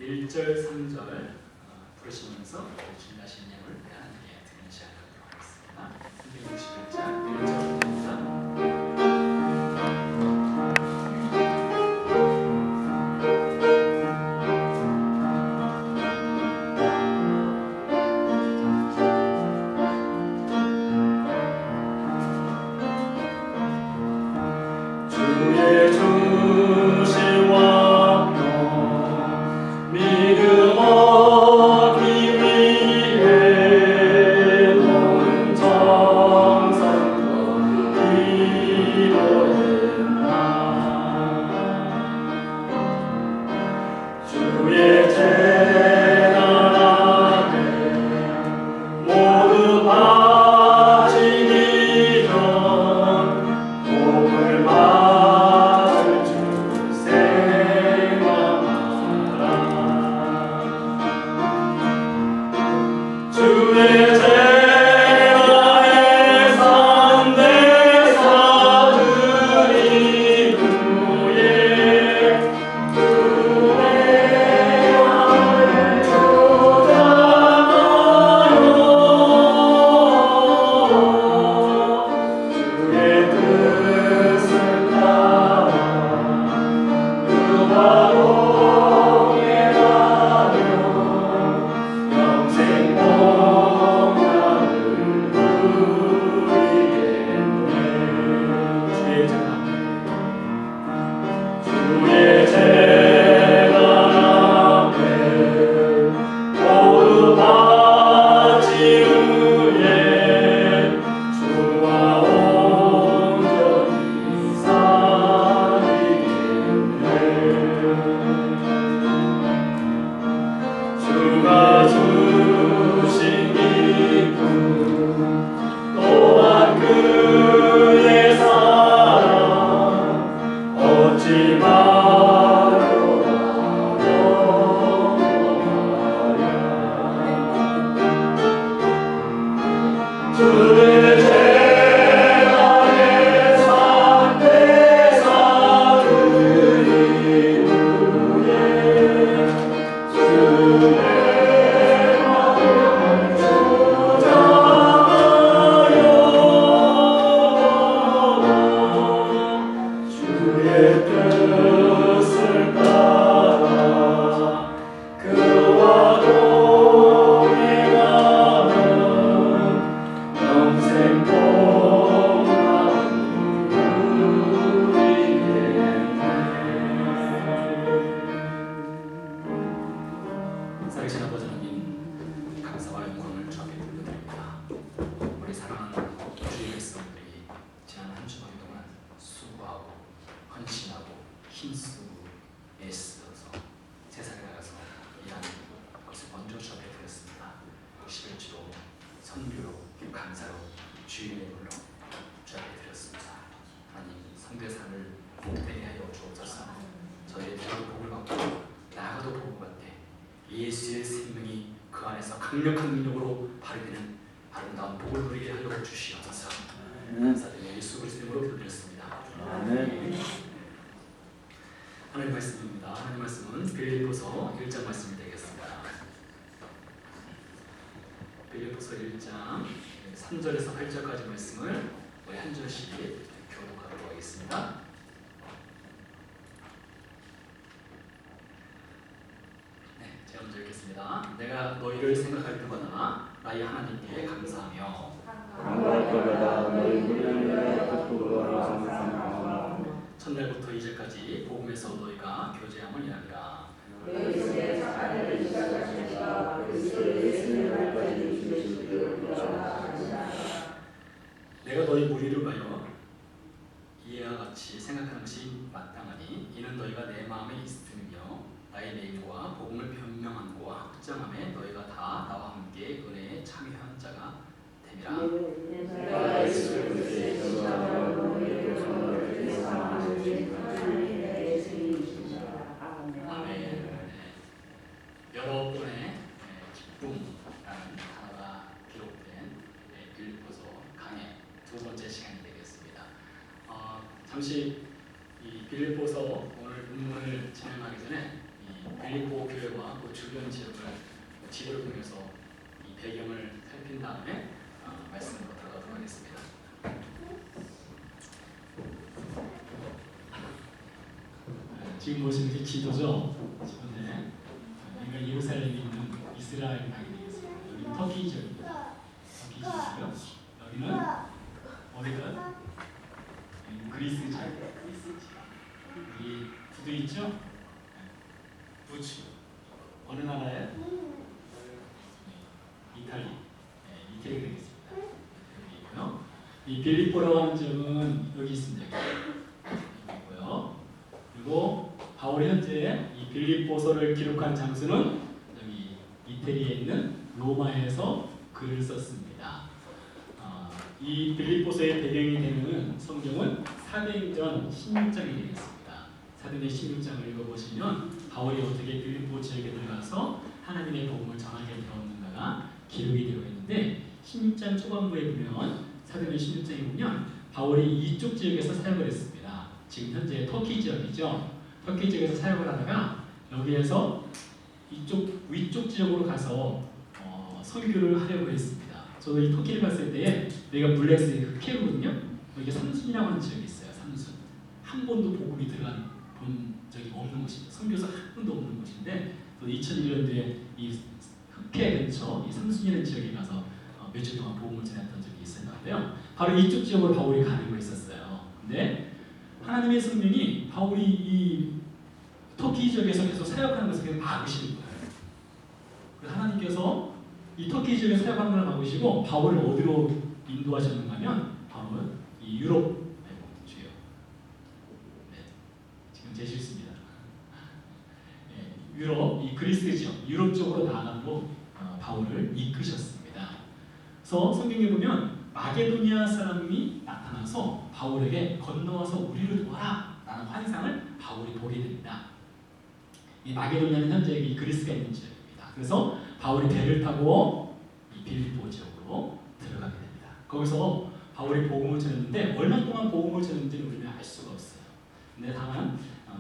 1절, 3절 부르시면서 주님 하신 예물 하나님께 드리는 시간 갖도록 하겠습니다. 361장 1절부터입니다. 예수의 생명이 그 안에서 강력한 능력으로 발휘되는 아름다운 복을 누리게 하여 주시옵소서. 감사드리며 예수 그리스도의 이름으로 기도드렸습니다. 아멘. 하나님 말씀입니다. 하나님 말씀은 빌립보서 1장 말씀이 되겠습니다. 빌립보서 1장 3절에서 8절까지 말씀을 우리 한 절씩 교독하도록 하겠습니다. 제가 먼저 읽겠습니다. 내가 너희를 생각할 때마다 나의 하나님께 감사하며 감사할 때마다 너희 무리를 기쁘고 항상 첫날부터 이제까지 복음에서 너희가 교제함을 이야기라. 너희 속에 착한 일을 시작하시니까 그리스도 예수님까지 주시기를 원하시나이다. 내가 너희 무리를 가여 이와 같이 생각하는 것이 마땅하니 이는 너희가 내 마음에 있으며 나의 내인과 복음을 변명함과 확정함에 너희가 다 나와 함께 은혜에 참여한 자가 됨이라. 내가 예수 그리스도의 십자가로 너희를 선을 대상하는 하나님의 내 주님이시라. 아멘. 여러분의 기쁨이라는 단어가 기록된 빌립보서 강의 두 번째 시간이 되겠습니다. 잠시 이 빌립보서 오늘 본문을 진행하기 전에 이 빌립보 교회와 지역과 그 주변 지역을 지도를 통해서 이 배경을 살핀 다음에 말씀으로 들어가도록 하겠습니다. 지금 보시는 게 지도죠. 지도인데 여기가 예루살렘에 있는 이스라엘 땅이 되겠습니다. 여기 터키 지역입니다. 터키 지역이고요. 여기는 어디가? 그리스 지역. 여기 구두 있죠? 부츠. 어느 나라에? 이탈리. 이태리 되겠습니다. 여기 있고요. 이 빌립보라고 하는 지역은 여기 있습니다. 여기 있고요. 그리고 바울이 현재 이 빌립보서를 기록한 장소는 여기 이태리에 있는 로마에서 글을 썼습니다. 이 빌립보서의 배경이 되는 성경은 사도행전 16장이 되겠습니다. 사도행전 16장을 읽어보시면 바울이 어떻게 빌립보 지역에 들어가서 하나님의 복음을 전하게 되었는가가 기록이 되어 있는데 16장 초반부에 보면 사도행전 16장에 보면 바울이 이쪽 지역에서 사역을 했습니다. 지금 현재 터키 지역이죠. 터키 지역에서 사역을 하다가 여기에서 이쪽 위쪽 지역으로 가서 선교를 하려고 했습니다. 저도 이 터키를 갔을 때에 여기가 블레스의 흑해거든요. 여기 삼순이라고 하는 지역이 있어요. 삼순. 한 번도 복음이 들어간 본 적이 없는 곳입니다. 선교사 한 번도 없는 곳인데 또 2001년도에 이 흑해 근처 이 삼순이라는 지역에 가서 며칠 동안 복음을 전했던 적이 있었는데요. 바로 이쪽 지역으로 바울이 가려고 했었어요. 근데 하나님의 성령이 바울이 이 터키 지역에서 계속 사역하는 것을 계속 막으시는 거예요. 그래서 하나님께서 이 터키 지역에서 사역하는 걸 막으시고 바울을 어디로 인도하셨는가 하면 바로 이 유럽 주요. 네, 지금 제 실수입니다. 네, 유럽, 이 그리스 지역, 유럽 쪽으로 나아가고 바울을 이끄셨습니다. 그래서 성경에 보면 마게도니아 사람이 나타나서 바울에게 건너와서 우리를 도와라 라는 환상을 바울이 보게 됩니다. 이 마게도니아는 현재 이 그리스가 있는 지역입니다. 그래서 바울이 배를 타고 이 빌립보 지역으로 들어가게 됩니다. 거기서 바울이 복음을 전했는데 얼마 동안 복음을 전했는지는 우리는 알 수가 없어요. 근데 다만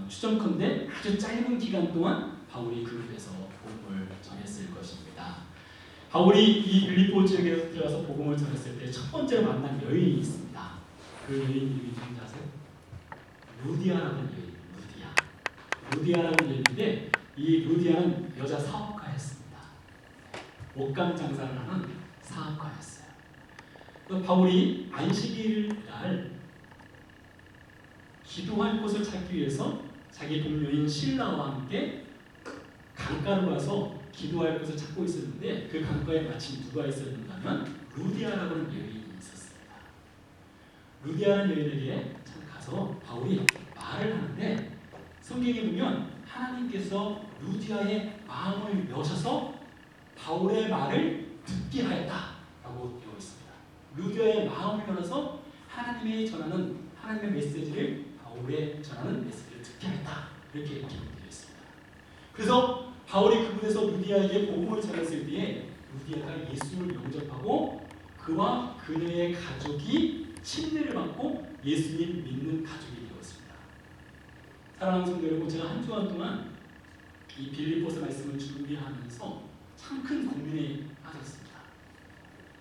추정컨대 아주 짧은 기간 동안 바울이 그룹에서 복음을 전했을 것입니다. 바울이 이 빌립보 지역에 들어가서 복음을 전했을 때 첫 번째로 만난 여인이 있습니다. 그 여인 이름이 누군지 아세요? 루디아라는 여인. 루디아라는 여인인데 이 루디아는 여자 사업가였습니다. 옷감 장사를 하는 사업가였어요. 바울이 안식일 날 기도할 곳을 찾기 위해서 자기 동료인 실라와 함께 강가로 가서 기도할 곳을 찾고 있었는데 그 강가에 마침 누가 있었는가면 루디아라고 하는 여인이 있었습니다. 루디아라는 여인에게 가서 바울이 말을 하는데 성경에 보면 하나님께서 루디아의 마음을 여셔서 바울의 말을 듣게 하였다라고 되어 있습니다. 루디아의 마음을 열어서 하나님의 메시지를 바울에 전하는 메시지를 듣게 하였다 이렇게 기록되어 있습니다. 그래서 바울이 그곳에서 루디아에게 복음을 전했을 때에 루디아가 예수를 영접하고 그와 그녀의 가족이 침례를 받고 예수님 믿는 가족이 되었습니다. 사랑하는 성도 여러분, 제가 한 주간 동안 이 빌립보서 말씀을 준비하면서 참 큰 고민에 빠졌습니다.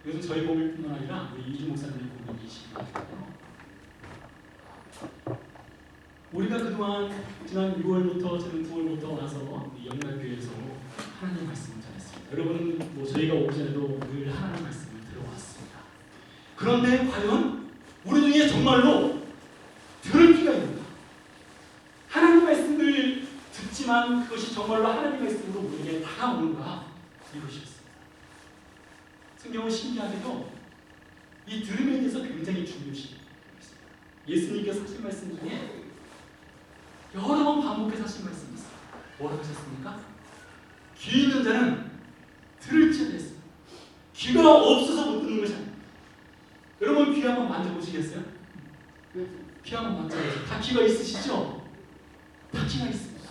이것은 저희 고민뿐만 아니라 우리 이주 목사님의 고민이시기도 하고요. 우리가 그동안 지난 6월부터 지난 9월부터 와서 영락교회에서 하나님 말씀을 전했습니다. 여러분 저희가 오기 전에도 늘 하나님 말씀을 들어왔습니다. 그런데 과연 우리 중에 정말로 들을 귀가 있는가? 하나님 말씀을 듣지만 그것이 정말로 하나님 말씀으로 우리에게 다가오는가? 이것이었습니다. 성경은 신기하게도 이 들음에 대해서 굉장히 중요시 했습니다. 예수님께서 하신 말씀 중에 여러 번 반복해서 하신 말씀이 있어요. 뭐라고 하셨습니까? 귀 있는 자는 들을지어다 했습니다. 귀가 없어서 못 듣는 것이 아닙니다. 여러분 귀 한번 만져보시겠어요? 귀 한번 만져보세요. 다 귀가 있으시죠? 다 귀가 있습니다.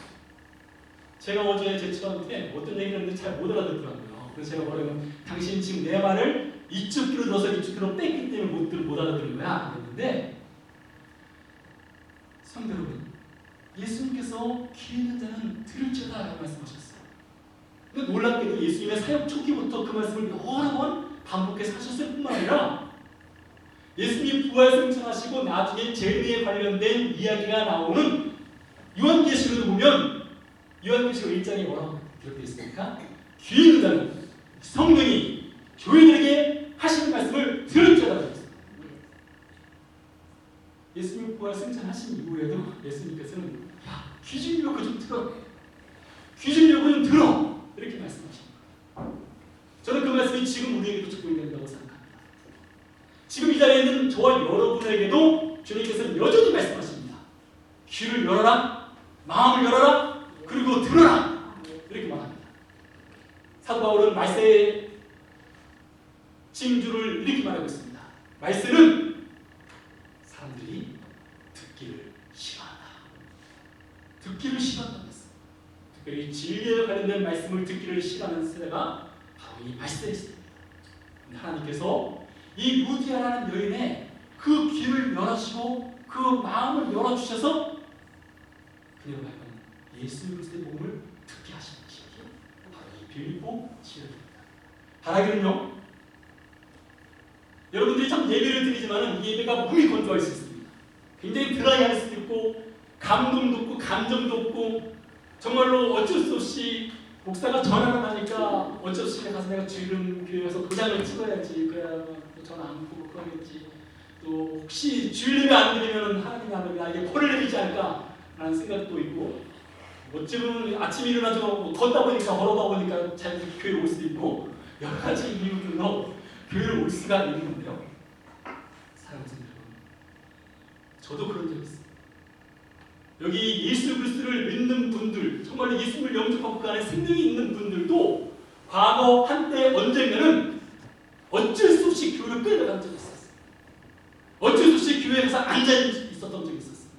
제가 어제 제 친구한테 어떤 얘기를 했는데 잘 못 알아듣더라고요. 그래서 제가 뭐라면 당신 지금 내 말을 이쪽 귀로 넣어서 이쪽 귀로 뺐기 때문에 못 알아듣는 거야 그랬는데 성도 여러분 예수님께서 귀 있는 자는 들을지어다 라고 말씀하셨어요. 근데 놀랍게도 예수님의 사역 초기부터 그 말씀을 여러 번 반복해서 하셨을 뿐만 아니라 예수님 부활 승천하시고 나중에 재림에 관련된 이야기가 나오는 요한계시록을 보면 요한계시록 1장에 뭐라고 기록되어 있습니까? 귀 있는 자는 성령이 교회들에게 하시는 말씀을 들을지어다 그랬습니다. 예수님 부활 승천하신 이후에도 예수님께서는 귀 주려고 좀 들어, 귀 주려고 좀 들어, 이렇게 말씀하십니다. 저는 그 말씀이 지금 우리에게도 적용된다고 생각합니다. 지금 이 자리에 있는 저와 여러분에게도 주님께서는 여전히 말씀하십니다. 귀를 열어라, 마음을 열어라, 그리고 들어라, 이렇게 말합니다. 사도 바울은 말세의 징조를 이렇게 말하고 있습니다. 말세는 사람들이 듣기를 싫어한다. 듣기를 싫어한다. 특별히 진리에 관련된 말씀을 듣기를 싫어하는 세대가 바로 이 말세였습니다. 하나님께서 이 루디아라는 여인의 그 귀를 열어주시고 그 마음을 열어주셔서 그녀로 하여금 예수 그리스도의 복음을 듣게 하시는 것이 바로 이 빌립보 지역입니다. 바라기는요, 여러분들이 참 예배를 드리지만 이 예배가 몸이 건조할 수 있습니다. 굉장히 드라이할 수도 있고 감동도 없고 감정도 없고 정말로 어쩔 수 없이 목사가 전화를 하니까 어쩔 수 없이 가서 내가 주일은 교회에서 도장을 찍어야지, 그래야 전화 안 보고 그러겠지. 또 혹시 주일 예배 안 드리면 하나님이 안 되면 나에게 벌을 내리지 않을까 라는 생각도 있고, 어쩌면 아침에 일어나서 걷다 보니까 걸어다 보니까 자연스럽게 교회에 올 수도 있고 여러 가지 이유들로 교회를 올 수가 있는 건데요. 사랑하는 여러분, 저도 그런 적이 있어요. 여기 예수 그리스도를 믿는 분들, 정말로 예수를 영접하고 그 안에 생명이 있는 분들도 과거 한때 언젠가는 어쩔 수 없이 교회를 끌려간 적이 있었어요. 어쩔 수 없이 교회에 가서 앉아 있었던 적이 있었어요.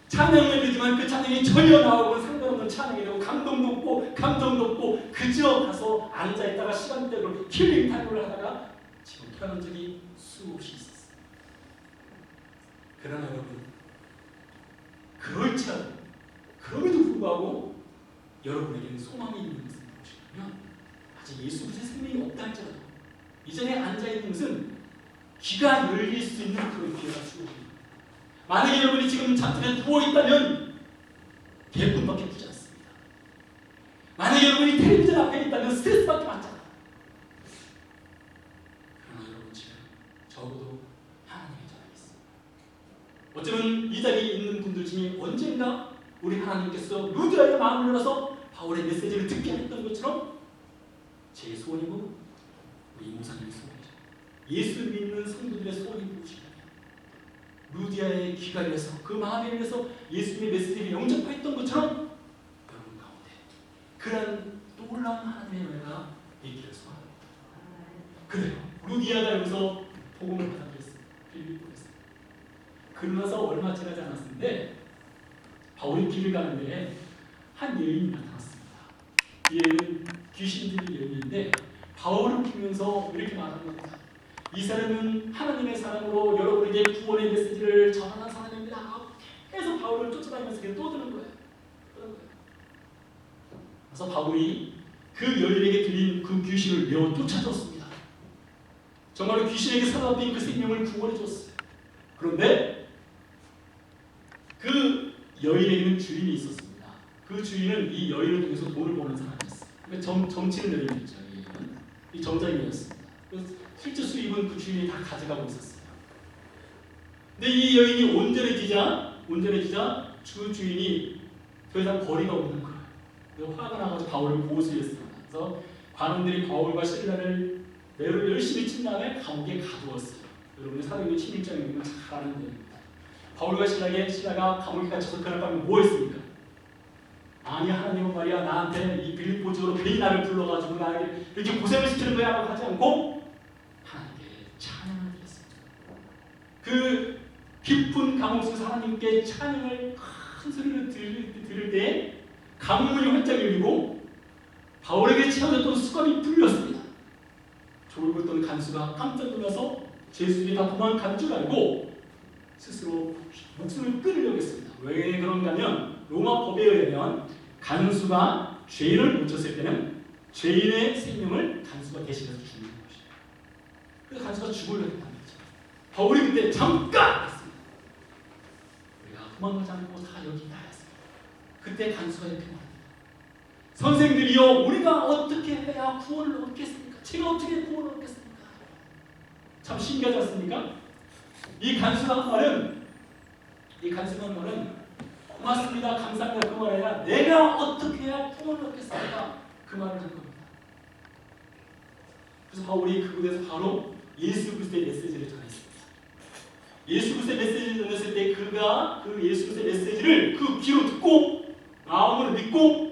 찬양을 드리지만 그 찬양이 전혀 나오고 상관없는 찬양이 되고 감동도 없고 감정도 없고 그저 가서 앉아있다가 시간대로 킬링 타임을 하다가 지금 돌아간 적이 수없이 있었어요. 그러나 여러분, 그럴지라도 그럼에도 불구하고 여러분에게는 소망이 있는 것은 무엇이냐면 아직 예수 그리스도의 생명이 없다 할지라도 이 자리에 앉아있는 것은 귀가 열릴 수 있는 그런 기회가 주어집니다. 만약에 여러분이 지금 잠들에 누워있다면 개뿐밖에 붙지 않습니다. 만약에 여러분이 텔레비전 앞에 있다면 스트레스밖에 받지 않아요. 그러나 여러분 지금 적어도 하나님의 전함이 있습니다. 어쩌면 이 자리에 있는 분들 중에 언젠가 우리 하나님께서 루디아의 마음을 열어서 바울의 메시지를 듣게 했던 것처럼 제 소원이고 우리 이모사님의 소원이죠. 예수 믿는 성도들의 소원이 무엇이냐면 루디아의 귀가 열려서 그 마음에 열려서 예수님의 메시지를 영접했던 것처럼 여러분 가운데 그런 놀라운 하나님의 은혜가 있기를 소원합니다. 그래요. 루디아가 여기서 복음을 받아들였습니다. 빌립보에서. 그러나서 얼마 지나지 않았는데 바울이 길을 가는데 한 여인이 나타났습니다. 이 여인은 귀신 들린 여인인데 바울을 보면서 이렇게 말하는 겁니다. 이 사람은 하나님의 사람으로 여러분에게 구원의 메시지를 전하는 사람입니다. 계속 바울을 쫓아다니면서 계속 떠드는 거예요. 그래서 바울이 그 여인에게 들린 그 귀신을 내어 쫓아줬습니다. 정말로 귀신에게 사로잡힌 그 생명을 구원해 줬어요. 그런데 그 여인에게는 주인이 있었습니다. 그 주인은 이 여인을 통해서 돈을 버는 사람이었어요. 그러니까 점치는 여인이었죠. 이 점장이었습니다. 그래서 실제 수입은 그 주인이 다 가져가고 있었어요. 근데 이 여인이 온전해지자 주 주인이 더 이상 거리가 없는 거예요. 그래서 화가 나가지고 바울을 고소했습니다. 그래서 관원들이 바울과 신라를 매우 열심히 친 다음에 감옥에 가두었어요. 여러분이 사도행전 16장에 보면 잘 아는 내용입니다. 바울과 신라가 감옥에 갇혀서 그날 밤에 뭐 했습니까? 아니 하나님은 말이야 나한테 이 빌립보 지역으로 괜히 나를 불러가지고 나에게 이렇게 고생을 시키는 거야 라고 하지 않고 하나님께 찬양을 드렸습니다. 그 깊은 감옥 속에서 하나님께 찬양을 큰 소리로 들을 때 감문이 활짝 열리고 바울에게 채워졌던 수갑이 풀렸습니다. 졸고 있던 간수가 깜짝 놀라서 제수들이 다 도망간 줄 알고 스스로 목숨을 끊으려고 했습니다. 왜 그런가 하면 로마 법에 의하면 간수가 죄를 묻혔을 때는 죄인의 생명을 간수가 대신해서 죽는 것이죠. 그래서 간수가 죽으려 했다는 거죠. 바울이 그때 잠깐 했습니다. 우리가 도망가지 않고 다 여기 있다 했습니다. 그때 간수가 이렇게 말합니다. 선생들이여, 우리가 어떻게 해야 구원을 얻겠습니까? 제가 어떻게 구원을 얻겠습니까? 참 신기하지 않습니까? 이 간수가 한 말은 고맙습니다, 감사합니다 그 말 아니라 내가 어떻게 해야 구원을 얻겠습니까? 그 말을 한 겁니다. 그래서 바울이 그곳에서 바로 예수 그리스도의 메시지를 전했습니다. 예수 그리스도의 메시지를 전했을 때 그가 그 예수 그리스도의 메시지를 그 귀로 듣고 마음으로 믿고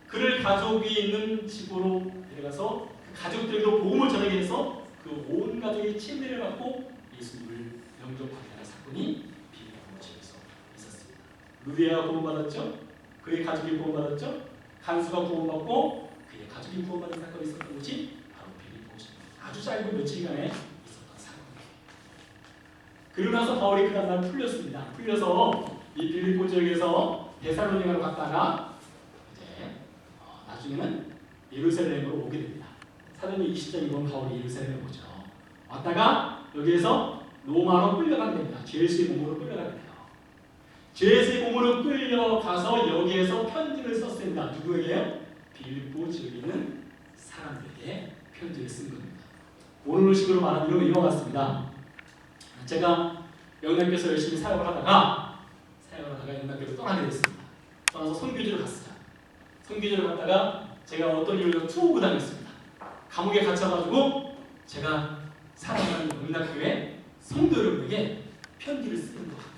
그를 가족이 있는 집으로 데려가서 그 가족들에게도 복음을 전하게 해서 그 온 가족이 침례를 받고 예수님을 영접하게 하는 사건이 빌립보 지역에서 있었습니다. 루디아가 구원받았죠. 그의 가족이 구원받았죠. 간수가 구원받고 그의 가족이 구원받은 사건이 있었던 것이 바로 빌립보 지역. 아주 짧은 며칠간에 있었던 사건입니다. 그리고 나서 바울이 그 다음날 풀렸습니다. 풀려서 이 빌립보 지역에서 데살로니가로 갔다가 이제 나중에는 예루살렘으로 오게 됩니다. 사도행전 20장에 보면 바울이 예루살렘에 오죠. 왔다가 여기에서 로마로 끌려가게 됩니다. 죄수의 몸으로 끌려가게 돼요. 죄수의 몸으로 끌려가서 여기에서 편지를 썼습니다. 누구에게요? 빌립보 지역에 있는 사람들에게 편지를 쓴 겁니다. 오늘 식으로 말하면 이와 같습니다. 제가 영락교에서 열심히 사역을 하다가 영락교를 떠나게 됐습니다. 떠나서 선교지를 갔어요. 선교지를 갔다가 제가 어떤 이유로 투옥을 당했습니다. 감옥에 갇혀가지고 제가 사랑하는 영락교회 성도 여러분에게 편지를 쓰는 것 같아요.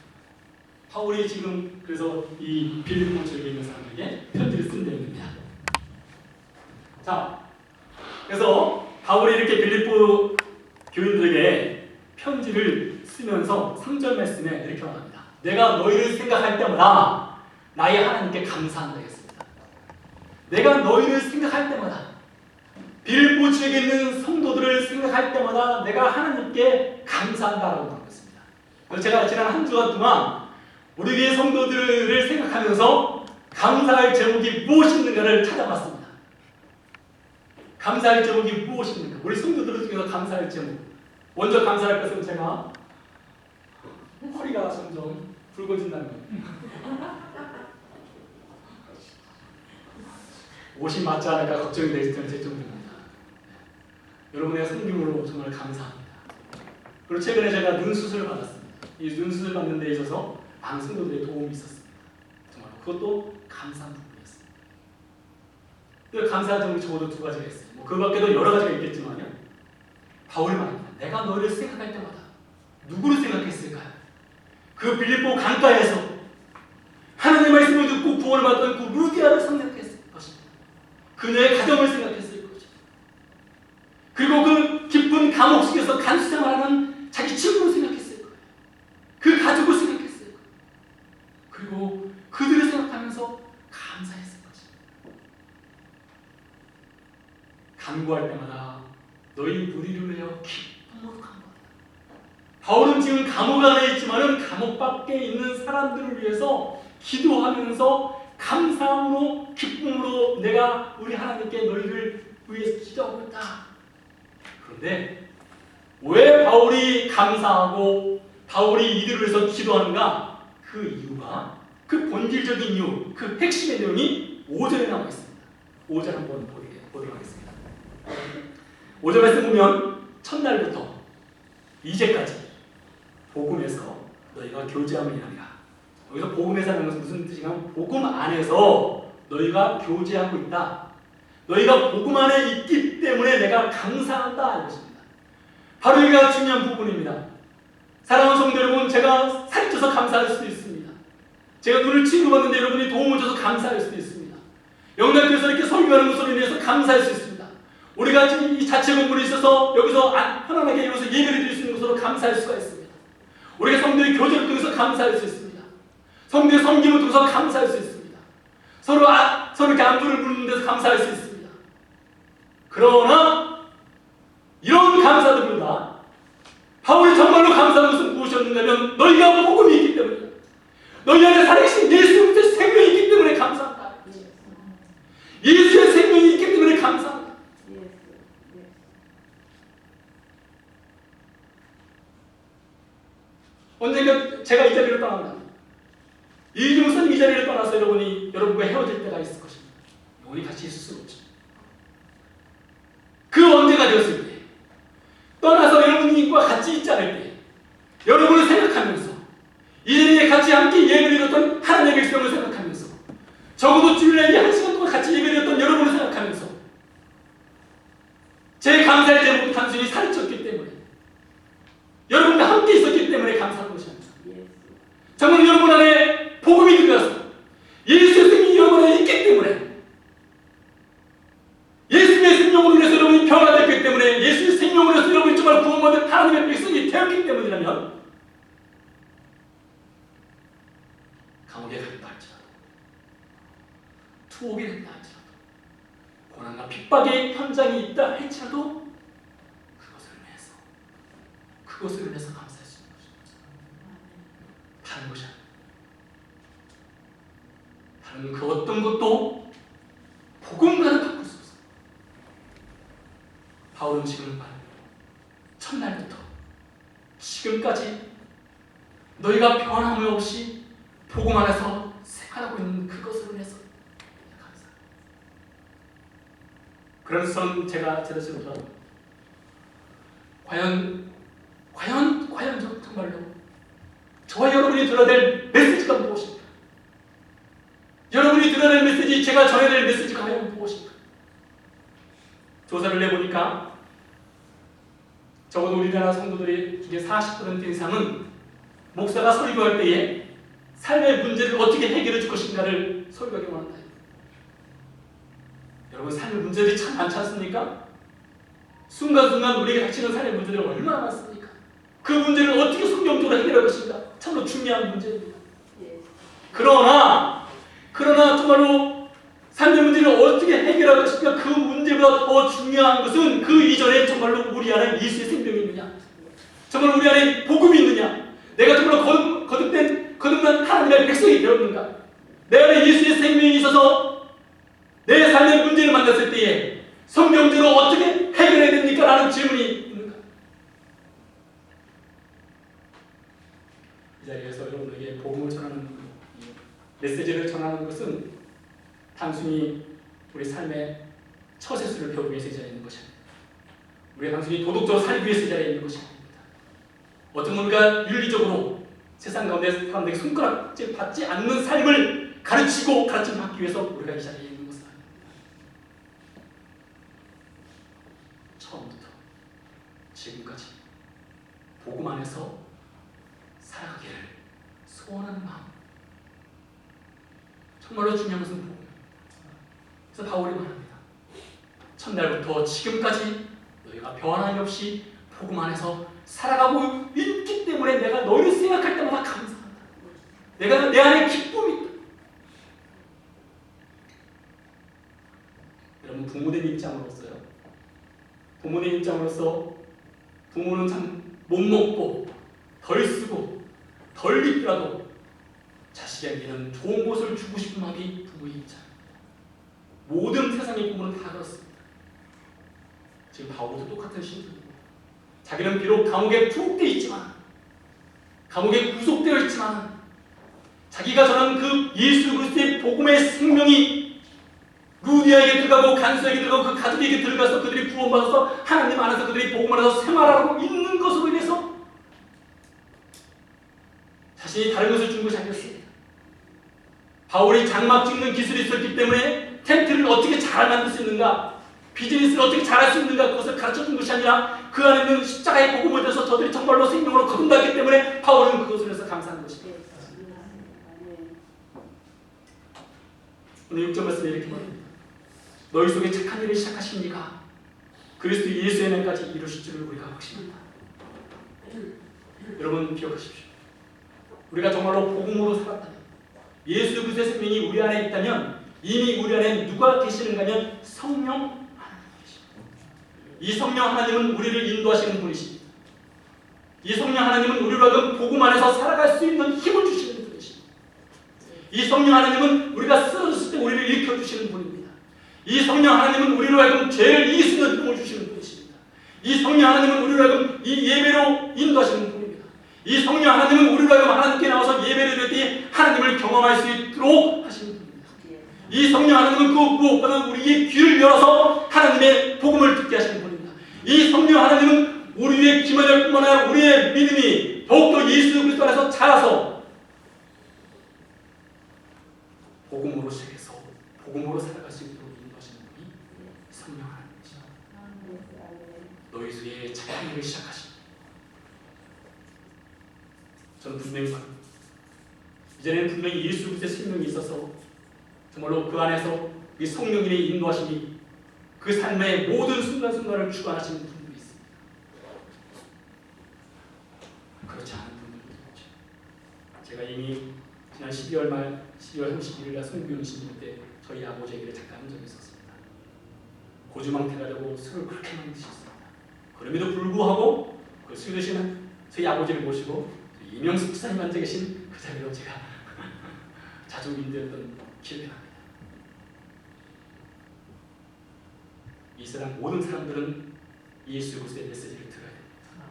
바울이 지금 그래서 이 빌립보 지역에 있는 사람에게 편지를 쓴 내용입니다. 자, 그래서 바울이 이렇게 빌립보 교인들에게 편지를 쓰면서 3절 말씀에 이렇게 말합니다. 내가 너희를 생각할 때마다 나의 하나님께 감사한다 했습니다. 내가 너희를 생각할 때마다 빌립보 지역에 있는 성도들을 생각할 때마다 내가 하나님께 감사한다라고 말했습니다. 그래서 제가 지난 한 주간 동안 우리 교회 성도들을 생각하면서 감사할 제목이 무엇인가를 찾아봤습니다. 감사할 제목이 무엇인가? 우리 성도들 중에서 감사할 제목. 먼저 감사할 것은 제가 허리가 점점 붉어진다는 겁니다. 옷이 맞지 않을까 걱정이 될 정도입니다. 여러분의 성김으로 정말 감사합니다. 그리고 최근에 제가 눈 수술을 받았습니다. 이 눈 수술 받는 데 있어서 많은 성도들의 도움이 있었습니다. 정말 그것도 감사한 부분이었습니다. 그 감사한 점이 적어도 두 가지가 있어요. 그 밖에도 여러 가지가 있겠지만요. 바울이 말합니다. 내가 너희를 생각할 때마다 누구를 생각했을까요? 그 빌립보 강가에서 하나님의 말씀을 듣고 구원을 받던 그 루디아를 생각했을 것입니다. 그녀의 가정을 생각했을 것입니다. 그리고 그 깊은 감옥 속에서 간수 생활하는 자기 친구를 생각했을 거예요. 그 가족을 생각했을 거예요. 그리고 그들을 생각하면서 감사했을 것입니다. 간구할 때마다 너희 무리를 내어 기쁨으로 간구한다. 바울은 지금 감옥 안에 있지만은 감옥 밖에 있는 사람들을 위해서 기도하면서 감사함으로 기쁨으로 내가 우리 하나님께 너희를 위해서 기도하고 있다. 그런데 왜 바울이 감사하고 바울이 이들을 위해서 기도하는가? 그 이유가, 그 본질적인 이유, 그 핵심의 내용이 5절에 나와 있습니다. 5절 한번 보도록 하겠습니다. 5절 말씀 보면 첫날부터 이제까지 복음에서 너희가 교제함을 일하리라. 여기서 복음에서라는 것은 무슨 뜻이냐면 복음 안에서 너희가 교제하고 있다. 너희가 복음 안에 있기 때문에 내가 감사한다 이것입니다. 바로 여기가 중요한 부분입니다. 사랑하는 성도 여러분, 제가 살이 쪄서 감사할 수도 있습니다. 제가 눈을 치료받는데 여러분이 도움을 줘서 감사할 수도 있습니다. 영락교에서 이렇게 설교하는 것으로 인해서 감사할 수 있습니다. 우리가 지금 이 자체 공부에 있어서 여기서 편안하게 여기서 예배를 드릴 수 있는 것으로 감사할 수가 있습니다. 우리가 성도의 교제를 통해서 감사할 수 있습니다. 성도의 섬김을 통해서 감사할 수 있습니다. 서로 이렇게 안부를 묻는 데서 감사할 수 있습니다. 그러나 이런 감사들보다 바울이 정말로 감사한 것은 무엇이었는가면 너희가 복음이 있기 때문에, 너희 안에 살아계신 예수 그리스도의 생명이 있기 때문에 감사한다. 예수의 생명이 있기 때문에 감사합니다. 떨어질 때가 있을 것입니다. 영원히 같이 있을 수 없죠. 그 언제가 되었을 때, 떠나서 여러분과 같이 있지 않을 때, 여러분을 생각하면서 이 자리에 같이 함께 예배를 드렸던 하나님의 백성을 생각하면서, 적어도 주일날에 1시간 동안 같이 예배를 드렸던 여러분을 생각하면서, 제 감사의 제목은 단순히 살이 쪘기 때문에, 여러분과 함께 있었기 때문에 감사한 것이 아닙니다. 정말 여러분 안에 복음이 들어가서 예수의 생명이 여러분 안에 있기 때문에, 예수의 생명으로 인해서 여러분이 변화됐기 때문에, 예수의 생명으로 인해서 여러분이 정말 구원받은 하나님의 백성이 되었기 때문이라면, 감옥에 갔다 할지라도, 투옥에 갔다 할지라도, 고난과 핍박의 현장이 있다 할지라도 그것을 위해서 감사할 수 있는 것입니다. 다른 것이 아닙니다. 다른 그 어떤 것도 복음과는 바꿀 수 없습니다. 바울은 지금 첫날부터 지금까지 너희가 변함이 없이 복음 안에서 생활하고 있는 그것을 위해서 감사합니다. 그래서 제가 제 자신을 돌아보고, 과연 정말로 저와 여러분이 들어야 될 메시지가 무엇입니까? 여러분이 들어야 될 메시지, 제가 전해야 될 메시지가 과연 무엇입니까? 조사를 해보니까 적어도 우리나라 성도들의 중에 40% 이상은 목사가 설교할 때에 삶의 문제를 어떻게 해결해 줄 것인가를 설교하기 원한다. 여러분, 삶의 문제들이 참 많지 않습니까? 순간순간 우리에게 닥치는 삶의 문제들이 얼마나 많습니까? 그 문제를 어떻게 성경적으로 해결할 것인가? 참으로 중요한 문제입니다. 그러나 정말로 삶의 문제를 어떻게 해결할 것인가? 그 문제보다 더 중요한 것은 그 이전에 정말로 우리 안에 예수의 생명이 있느냐? 정말 우리 안에 복음이 있느냐? 내가 정말로 거듭난 하나님의 백성이 되었는가? 내 안에 예수의 생명이 있어서 내 삶의 문제를 만났을 때에 성경적으로 어떻게 해결해야 됩니까? 라는 질문이 있는가? 이 자리에서 여러분에게 복음을 전하는, 메시지를 전하는 것은 단순히 우리 삶의 처세술을 배우기 위해서 이 자리에 있는 것이 아닙니다. 우리가 단순히 도덕적으로 살기 위해서 이 자리에 있는 것이 아닙니다. 어떤 우리가 윤리적으로 세상 가운데 사람들에게 손가락질 받지 않는 삶을 가르치고 가르침 받기 위해서 우리가 이 자리에 있는 것은 아닙니다. 처음부터 지금까지 복음 안에서 살아가기를 소원하는 마음, 정말로 중요한 것은 복음입니다. 그래서 바울이 말합니다. 첫날부터 지금까지 너희가 변함이 없이 복음 안에서 살아가고 있기 때문에 내가 너희를 생각할 때마다 감사한다. 내가 내 안에 기쁨이 있다. 여러분, 부모된 입장으로서요, 부모된 입장으로서 부모는 참 못 먹고 덜 쓰고 덜 입더라도 자식에게는 좋은 것을 주고 싶은 마음이 부모의 입장입니다. 모든 세상의 부모는 다 그렇습니다. 지금 바울도 똑같은 신분입니다. 자기는 비록 감옥에 투옥되어 있지만, 감옥에 구속되어 있지만, 자기가 전한 그 예수 그리스도의 복음의 생명이 루디아에게 들어가고 간수에게 들어가고 그 가족에게 들어가서 그들이 구원받아서 하나님 안에서 그들이 복음 안에서 생활하고 있는 것으로 인해서 자신이 다른 것을 준 것이 아니었습니다. 바울이 장막 찍는 기술이 있었기 때문에 텐트를 어떻게 잘 만들 수 있는가, 비즈니스를 어떻게 잘할 수 있는가, 그것을 가르쳐준 것이 아니라 그 안에 있는 십자가의 복음을 대해서 저들이 정말로 생명으로 거듭났기 때문에 바울은 그것을 위해서 감사한 것입니다. 오늘 6절 말씀에 이렇게 말합니다. 너희 속에 착한 일을 시작하신 이가 그리스도 예수의 날까지 이루실 줄을 우리가 확신합니다. 여러분 기억하십시오. 우리가 정말로 복음으로 살았다면, 예수 그리스도의 생명이 우리 안에 있다면, 이미 우리 안에 누가 계시는가 하면 성령 하나님 계십니다. 이 성령 하나님은 우리를 인도하시는 분이십니다. 이 성령 하나님은 우리로 하여금 복음 안에서 살아갈 수 있는 힘을 주시는 분이십니다. 이 성령 하나님은 우리가 쓰러졌을 때 우리를 일으켜주시는 분입니다. 이 성령 하나님은 우리로 하여금 죄를 이길 수 있는 힘을 주시는 분이십니다. 이 성령 하나님은 우리로 하여금 이 예배로 인도하시는 분입니다. 이 성령 하나님은 우리로 하여금 하나님께 나와서 예배를 드릴 때 하나님을 경험할 수 있도록 하시는 분입니다. 이 성령 하나님은 그 무엇보다 우리의 귀를 열어서 하나님의 복음을 듣게 하시는 분입니다. 이 성령 하나님은 우리의 기만할 뿐만 아니라 우리의 믿음이 더욱더 예수 그리스도 안에서 자라서 복음으로 시작해서 복음으로 살아갈 수 있도록 인도하시는 분이 성령 하나님이시죠. 너희 속에 착한 일을 시작하시고 저는 분명히 말합니다. 이전에는 분명히 예수 그리스도의 생명이 있어서 정말로 그 안에서 이 성령님의 인도하심이 그 삶의 모든 순간순간을 주관하시는 분들이 있습니다. 그렇지 않은 분들도 있죠. 제가 이미 지난 12월 말 12월 31일 날 성교육 신부 때 저희 아버지에게 잠깐 한 적이 있었습니다. 고주망태가 되고 술을 그렇게 많이 드셨습니다. 그럼에도 불구하고 그 술 드시는 저희 아버지를 모시고 이명숙 집사님 앉아 계신 그 자리로 제가 자주 인도했던 기억이 납니다. 이 세상 모든 사람들은 예수 그리스도의 메시지를 들어야 됩니다.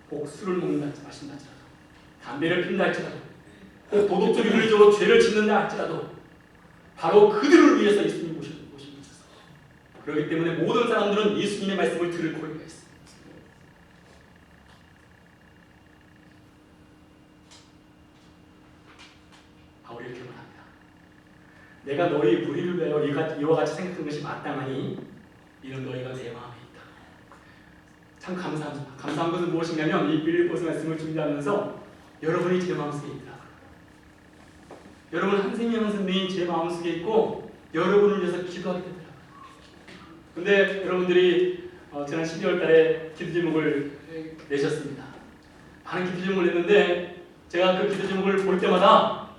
꼭 술을 먹는다 마신다 할지라도, 담배를 피운다 할지라도, 꼭 도덕적 윤리적으로 죄를 짓는다 할지라도 바로 그들을 위해서 예수님이 오신 것입니다. 그렇기 때문에 모든 사람들은 예수님의 말씀을 들을 권리가 있습니다. 바울이 이렇게 말합니다. 내가 너희 무리를 위하여 이와 같이 생각하는 것이 마땅하니 이는 너희가 내 마음에 있다. 참 감사합니다. 감사한 것은 무엇이냐면 이 빌립보서 말씀을 준비하면서 여러분이 제 마음속에 있다. 여러분 한생명 선생님이 제 마음속에 있고 여러분을 위해서 기도하게 되더라고요. 근데 여러분들이 지난 12월 달에 기도 제목을 내셨습니다. 많은 기도 제목을 냈는데 제가 그 기도 제목을 볼 때마다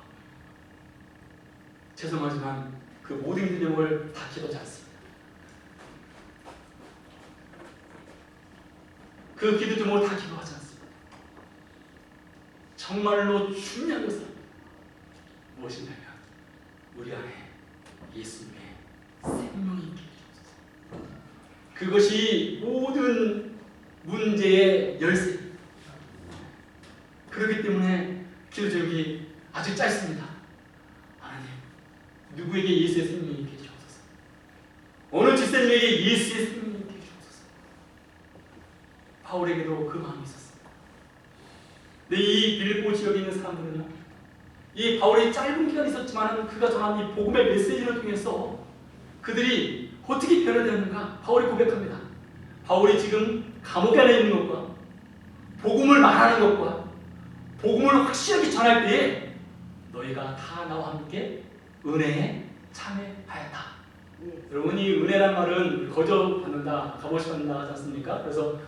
죄송하지만 그 모든 기도 제목을 다 기도하지 않습니다. 그 기도 제목을 다 기도하지 않습니다. 정말로 중요한 것은 무엇이냐면 우리 안에 예수님의 생명이 있게 해주옵소서. 그것이 모든 문제의 열쇠입니다. 그렇기 때문에 기도 제목이 아주 짧습니다. 하나님, 누구에게 예수의 생명이 있게 해주옵소서. 어느 집사님에게 예수의 생명이 있게 해주옵소서. 바울에게도 그 마음이 있었습니다. 근데 이 빌립보 지역에 있는 사람들은요, 이 바울이 짧은 기간이 있었지만 그가 전한 이 복음의 메시지를 통해서 그들이 어떻게 변화되었는가 바울이 고백합니다. 바울이 지금 감옥에 안에 있는 것과 복음을 말하는 것과 복음을 확실하게 전할 때에 너희가 다 나와 함께 은혜에 참여하였다. 여러분, 이 은혜란 말은 거저 받는다, 값없이 받는다 하지 않습니까? 그래서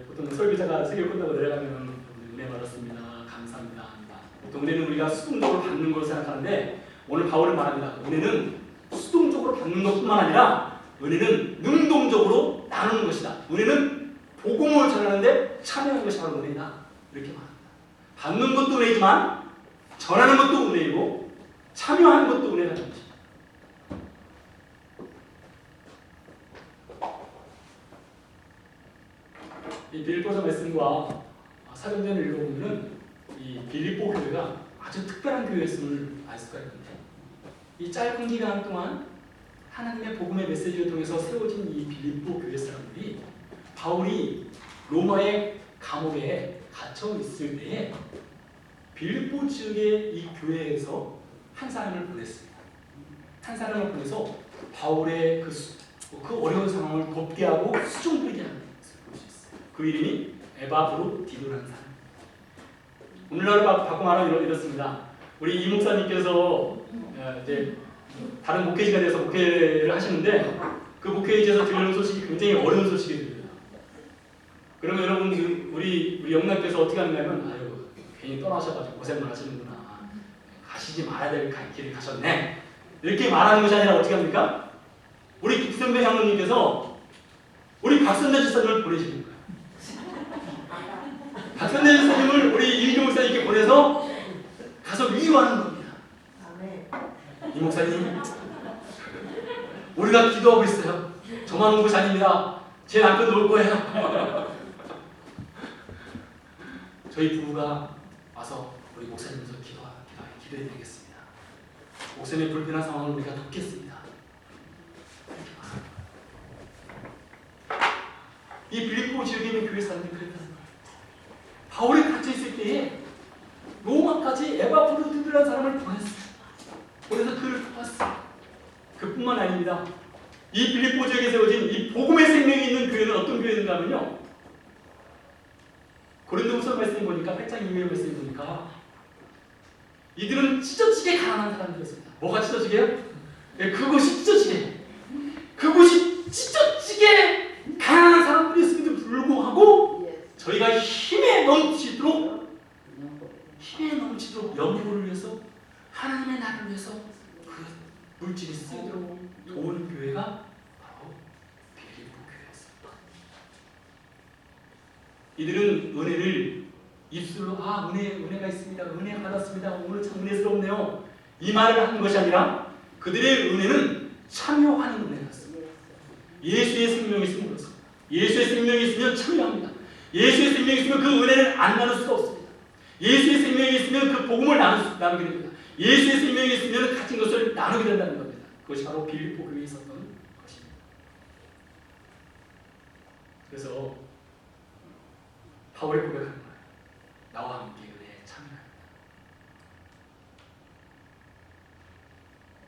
보통 설교자가 설교 끝나고 내려가면 은혜 받았습니다, 감사합니다 합니다. 보통 은혜는 우리가 수동적으로 받는 걸로 생각하는데 오늘 바울은 말합니다. 은혜는 수동적으로 받는 것뿐만 아니라 은혜는 능동적으로 나누는 것이다. 은혜는 복음을 전하는데 참여하는 것이 바로 은혜다. 이렇게 말합니다. 받는 것도 은혜지만 전하는 것도 은혜이고 참여하는 것도 은혜라는 것입니다. 이 빌립보서 말씀과 사도행전을 읽어보면 이 빌립보 교회가 아주 특별한 교회였음을 알 수가 있는데, 이 짧은 기간 동안 하나님의 복음의 메시지를 통해서 세워진 이 빌립보 교회 사람들이 바울이 로마의 감옥에 갇혀 있을 때에 빌립보 지역의 이 교회에서 한 사람을 보냈습니다. 한 사람을 보내서 바울의 그 어려운 상황을 돕게 하고 수종되게 하는 것을 볼 수 있어요. 그 이름이 에바브로디도라는 사람. 오늘날 바꿔 말하면 이렇습니다. 우리 이 목사님께서 이제 다른 목회지가 돼서 목회를 하시는데 그 목회지에서 들려오는 소식이 굉장히 어려운 소식이 들려요. 그러면 여러분 우리 영락께서 어떻게 하냐면 아유 괜히 떠나셔가지고 고생만 하시는구나. 가시지 말아야 될 길을 가셨네. 이렇게 말하는 것이 아니라 어떻게 합니까? 우리 김선배 장로님께서 우리 박선배 집사님을 보내시는 거예요. 박선배 집사님을 우리 이일교 목사님께 보내서 가서 위로하는 겁니다. 이 목사님, 우리가 기도하고 있어요. 저만 온 것이 아닙니다. 제 남편도 올 거예요. 저희 부부가 와서 우리 목사님께서 기도해 드리겠습니다. 목선의 불편한 상황을 우리가 돕겠습니다. 이 빌립보 지역에 있는 교회 사람들이 그랬다는 거예요. 바울이 갇혀있을 때에 로마까지 에바프로디토라는 사람을 보냈어요. 그래서 그를 도왔어요. 그뿐만 아닙니다. 이 빌립보 지역에 세워진 이 복음의 생명이 있는 교회는 어떤 교회인가 하면요, 고린도후서 말씀 보니까 8장 2절 말씀 보니까 이들은 찢어지게 가난한 사람들이었습니다. 뭐가 찢어지게요? 네, 그곳이 찢어지게, 그곳이 찢어지게 가난한 사람들이었음에도 불구하고 저희가 힘에 넘치도록 영혼을 위해서, 하나님의 나라를 위해서 그 물질이 쓰도록 도우는 교회가 바로 빌립보 교회였습니다. 이들은 은혜를 입술로 은혜가 있습니다, 은혜 받았습니다, 오늘 참 은혜스럽네요, 이 말을 하는 것이 아니라 그들의 은혜는 참여하는 은혜였습니다. 예수의 생명이 있음으로써, 예수의 생명이 있으면 참여합니다. 예수의 생명이 있으면 그 은혜를 안 나눌 수가 없습니다. 예수의 생명이 있으면 그 복음을 나누게 됩니다. 예수의 생명이 있으면 가진 것을 나누게 된다는 겁니다. 그것이 바로 빌립보 교회에 있었던 것입니다. 그래서 바울이 고백하는 거예요. 나와 함께 은혜에 참여합니다.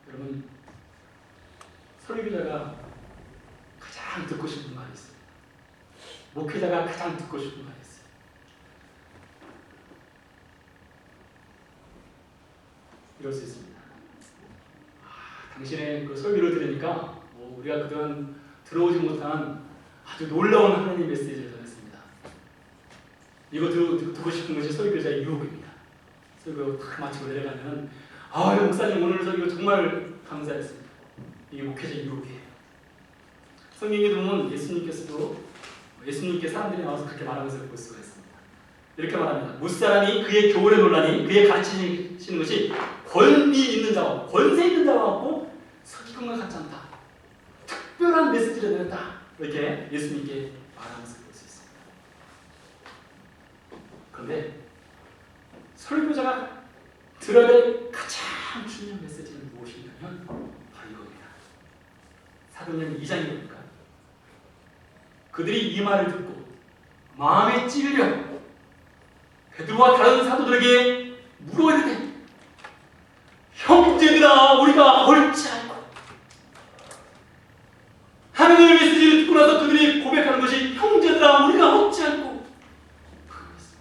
여러분, 설교자가 가장 듣고 싶은 말이 있어요. 목회자가 가장 듣고 싶은 말이 있어요. 이럴 수 있습니다. 당신의 그 설교를 들으니까 우리가 그동안 들어오지 못한 아주 놀라운 하나님 메시지를 전했습니다. 이거 듣고 싶은 것이 설교자의 유혹입니다. 설교 다 마치고 내려가면 목사님 오늘 설교 정말 감사했습니다. 이게 목회자의 유혹이에요. 성경에 보면 예수님께 사람들이 나와서 그렇게 말하면서 볼 수가 있습니다. 이렇게 말합니다. 무사람이 그의 교훈에 놀라니 그의 가르치시는 것이 권위 있는 자와 권세 있는 자와 같고 서기관과 같지 않다. 특별한 메시지를 내렸다. 이렇게 예수님께 말하면서 볼 수 있습니다. 그런데 설교자가 들어야 될 가장 중요한 메시지는 무엇이냐면 바로 이겁니다. 사도행전 2장에 보니까 그들이 이 말을 듣고 마음에 찔려 베드로와 다른 사도들에게 물어이르되 형제들아 우리가 옳지 않고, 하나님의 메시지를 듣고 나서 그들이 고백하는 것이 형제들아 우리가 옳지 않고, 그거였어요.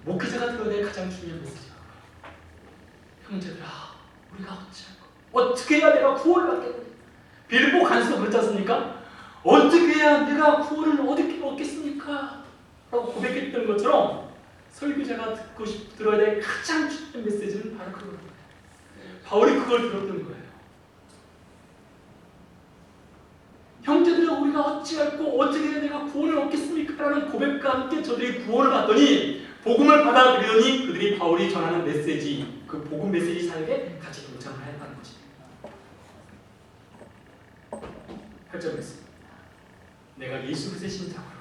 목회자가 들어야 될 가장 중요한 메시지가 형제들아 우리가 옳지 않고, 어떻게 해야 내가 구원을 받겠느냐. 빌립보 간수도 그렇지 않습니까? 어떻게 해야 내가 구원을 얻겠습니까? 라고 고백했던 것처럼 설교자가 들어야 될 가장 중요한 메시지는 바로 그거예요. 바울이 그걸 들었던 거예요. 형제들아 우리가 어찌할꼬 어떻게 해야 내가 구원을 얻겠습니까? 라는 고백과 함께 저들이 구원을 받더니 복음을 받아들이더니 그들이 바울이 전하는 메시지, 그 복음 메시지 사역에 같이 동참을 했다는 것입니다. 8절 말씀, 내가 예수 그리스도의 심장으로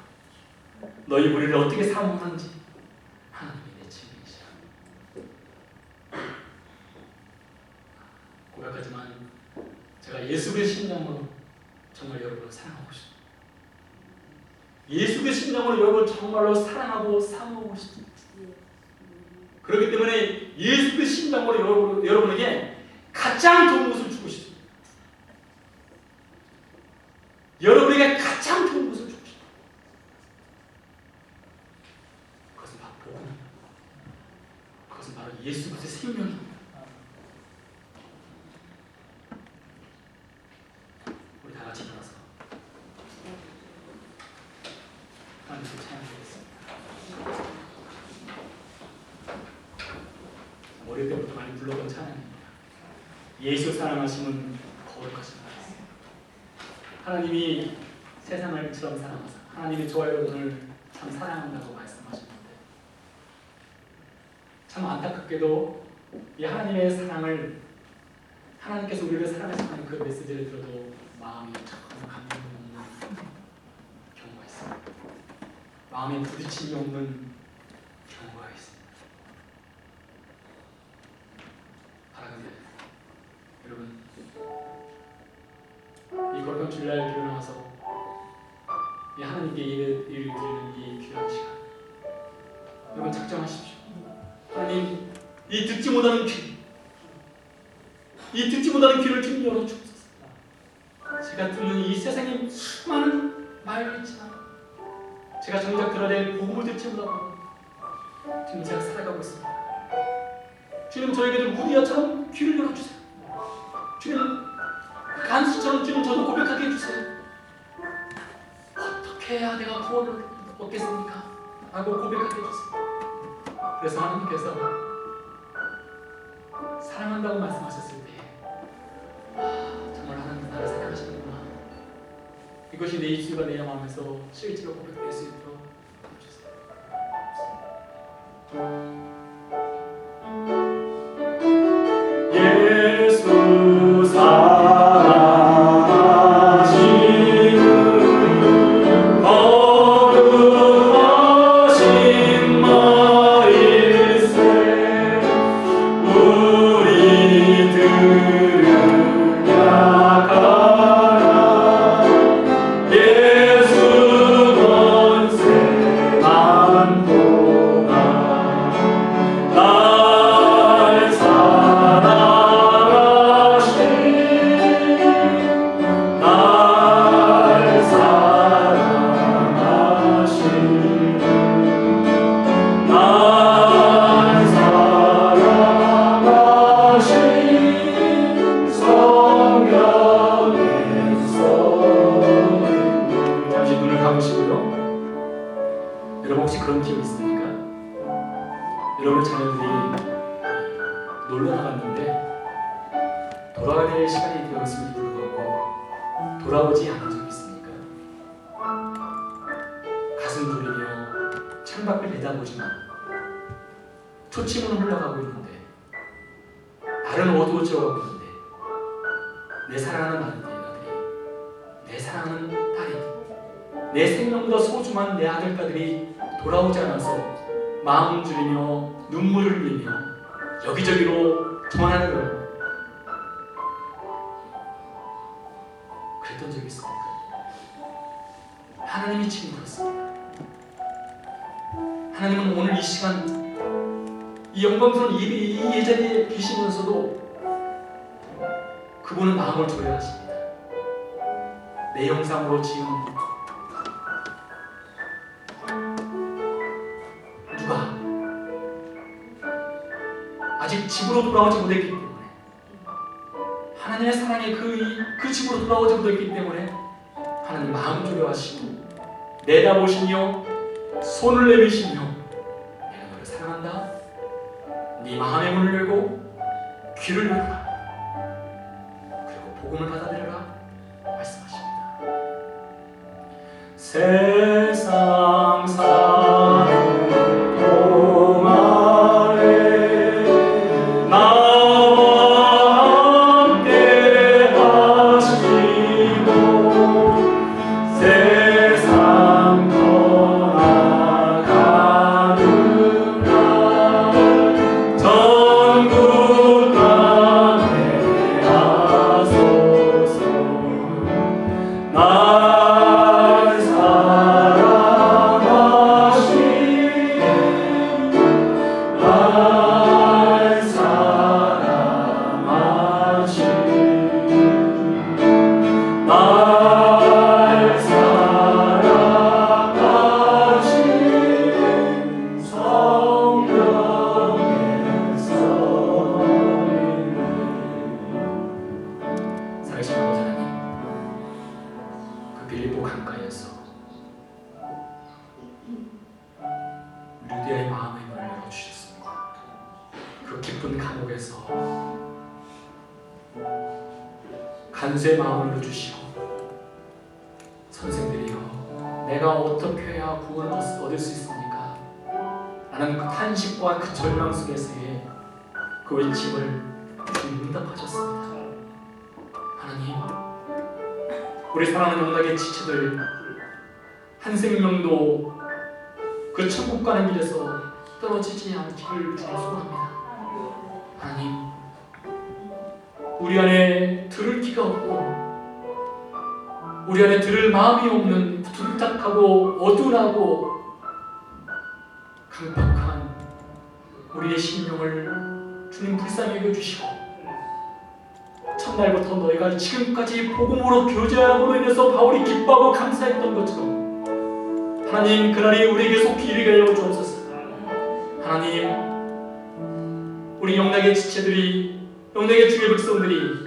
너희 무리를 어떻게 사모하는지 하나님이 내 증인이시라. 고백하지만 제가 예수 그리스도의 심장으로 정말 여러분을 사랑하고 싶습니다. 예수 그리스도의 심장으로 여러분을 정말로 사랑하고 사모하고 싶습니다. 그렇기 때문에 예수 그리스도의 심장으로 여러분에게 가장 좋은 것을 주고 싶습니다. 여러분에게 가장 좋은 것을 주고 싶습니다. 그것은 바로 복음입니다. 그것은 바로 예수 그리스도의 생명입니다. 우리 다 같이 일어나서 하나님께 찬양하겠습니다. 어릴 때부터 많이 불렀던 찬양입니다. 예수 사랑하심은 거룩하신 것 같습니다. 하나님이 세상을 이처럼 사랑하사 하나님의 좋아요 오늘 참 사랑한다고 말씀하셨는데, 참 안타깝게도 이 하나님의 사랑을, 하나님께서 우리를 사랑하시는 그 메시지를 들어도 마음이 참 감동이 없는 경우가 있습니다. 마음에 부딪힘이 없는 경우가 있습니다. 이 거룩한 주일날 교회 나와서 이 하나님께 예배를 드리는 이 귀한 시간, 여러분 작정하십시오. 하나님, 이 듣지 못하는 귀, 이 듣지 못하는 귀를 주님 열어주옵소서. 제가 듣는 이 세상에 수많은 말이 있지만 제가 정작 들어야 될 복음을 듣지 못하고 주님 제가 살아가고 있습니다. 주님 저에게도 무리야처럼 귀를 열어주세요. 주님 간수처럼 주님 저도 고백하게 해주세요. 어떻게 해야 내가 구원을 얻겠습니까? 라고 고백하게 해주세요. 그래서 하나님께서 사랑한다고 말씀하셨을 때 정말 하나님 나를 사랑하시는구나, 이것이 내 입술과 내 마음에서 실제로 고백될 수 있도록 해주세요. 예수 사랑하시는 거룩하신 마일세, 우리들은 약하나 예수 권세 만도가 날 사랑하시는, 날 사랑하시는, 날 사랑하시는 성령의 성. 잠시 눈을 감으시고요. 여러분 혹시 그런 기억 있습니까? 여러분의 자녀들이 놀러 나갔는데 돌아와야 될 시간이 되었음에도 불구하고 돌아오지 않은 적이 있습니까? 가슴 졸이며 창밖을 내다보지만 초침은 흘러가고 있는데 날은 어두워져가고 있는데 내 사랑하는 아들이, 내 사랑하는 딸이, 내 생명보다 소중한 내 아들딸들이 돌아오지 않아서 마음 졸이며 눈물을 흘리며 여기저기로 전하는 걸 그랬던 적이 있습니까? 하나님이 지금 그렇습니다. 하나님은 오늘 이 시간 이 영광스러운 이 예자리에 계시면서도 그분은 마음을 조여하십니다. 내 형상으로 지은 누가 아직 집으로 돌아오지 못했기 때문에, 하나님의 사랑의 그 집으로 돌아오지 못했기 때문에 하나님 마음 조여하시고 내다보시며 손을 내미시며 내가 너를 사랑한다, 네 마음의 문을 열고 귀를 열어라, 그리고 복음을 받아들여라 말씀하십니다. 세상 사는 동안에 나와 함께 하시고 세상 떠나가는 날 전국 땅에 하소서. 날 사랑하시는, 날 사랑하시는, 날 사랑하시는 성령의 성인. 살아계신 아버지 하나님, 그 빌립보 강가에서 루디아의 마음의 문을 열어주셨습니다. 그 깊은 감옥에서 간수의 마음을 열어주시고, 선생들이여 내가 어떻게 해야 구원을 얻을 수 있습니까? 라는 그 탄식과 그 절망 속에서의 그 외침을 주님 응답하셨습니다. 하나님, 우리 사랑하는 영락의 지체들 한 생명도 그 천국 가는 길에서 떨어지지 않기를 소원합니다. 하나님, 우리 안에 들을 귀가 없고 우리 안에 들을 마음이 없는 둔탁하고 어두운하고 강팍한 우리의 심령을 주님 불쌍히 여겨주시고 첫날부터 너희가 지금까지 복음으로 교제함으로 인해서 바울이 기뻐하고 감사했던 것처럼 하나님 그날이 우리에게 속히 이르게 하여 주옵소서. 하나님 우리 영락의 지체들이 영락의 주의 백성들이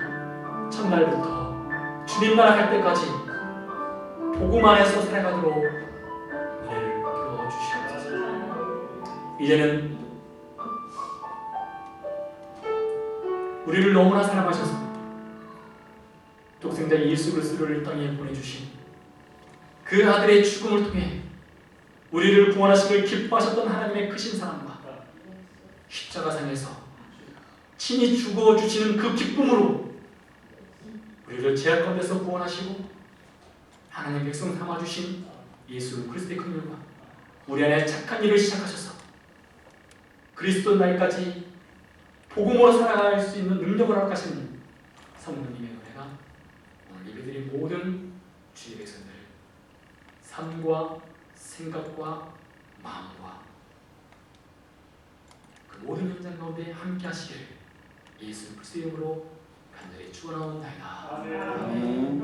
첫날부터 주님 나라 갈 때까지 복음 안에서 살아가도록 은혜를 부어주시옵소서. 이제는 우리를 너무나 사랑하셔서 독생자 예수 그리스도를 이 땅에 보내주신 그 아들의 죽음을 통해 우리를 구원하시길 기뻐하셨던 하나님의 크신 사랑과 십자가상에서 친히 죽어주시는 그 기쁨으로 우리를 죄악 가운데서 구원하시고 하나님의 백성 삼아주신 예수 그리스도의 큰 일과 우리 안에 착한 일을 시작하셔서 그리스도 날까지 복음으로 살아갈 수 있는 능력을 허락하신 성령님의 은혜가 오늘 예배드린 모든 주의 백성들 삶과 생각과 마음과 그 모든 현장 가운데 함께 하시기를 예수 그리스도의 이름으로 간절히 축원하옵나이다. 아멘.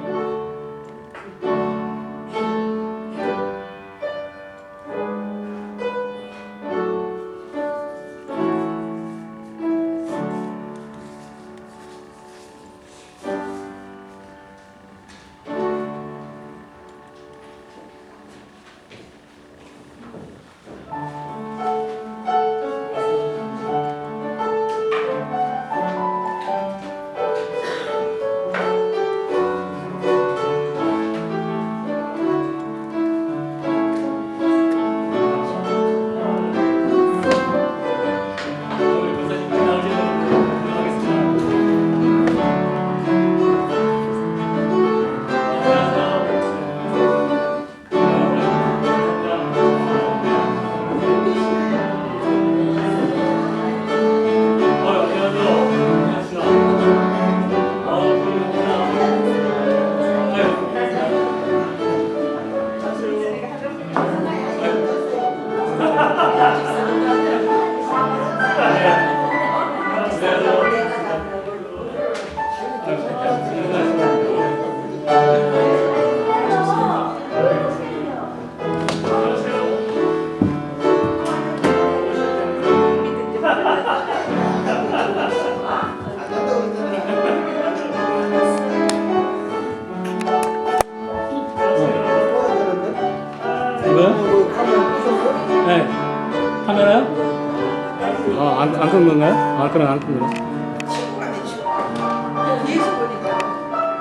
네. 카메라요? 안 끈 건가요? 그럼 안 끈 거요?